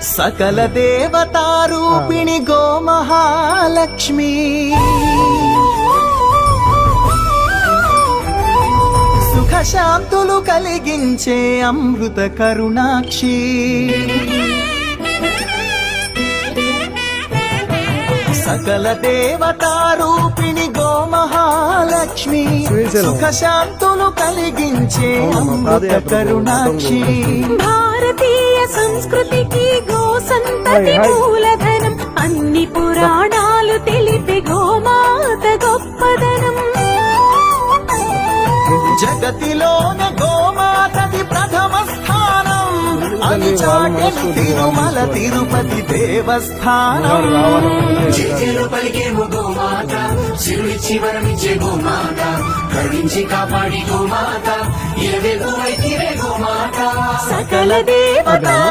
సకల దేవతారూపిణి గోమహాలక్ష్మి సుఖ శాంతులు కలిగించే అమృత కరుణాక్షి సకల దేవతారూపిణి గోమహాలక్ష్మి సుఖ శాంతులు కలిగించే అమృత కరుణాక్షి భారతీయ సంస్కృతికి గో సంతతి మూలధనం అన్ని పురాణాలు తెలిపే గోమాత గొప్పదనం జగతిలోన గోమాతది ప్రథమ స్థానం అని చాటెను తిరుమల తిరుపతి దేవస్థానం జేజేలు పలికేము గోమాత శివుడిచ్చి వరమిచ్చే గోమాత కరుణించి కాపాడి గోమాత ఇరవే గోమాత సకల దేవత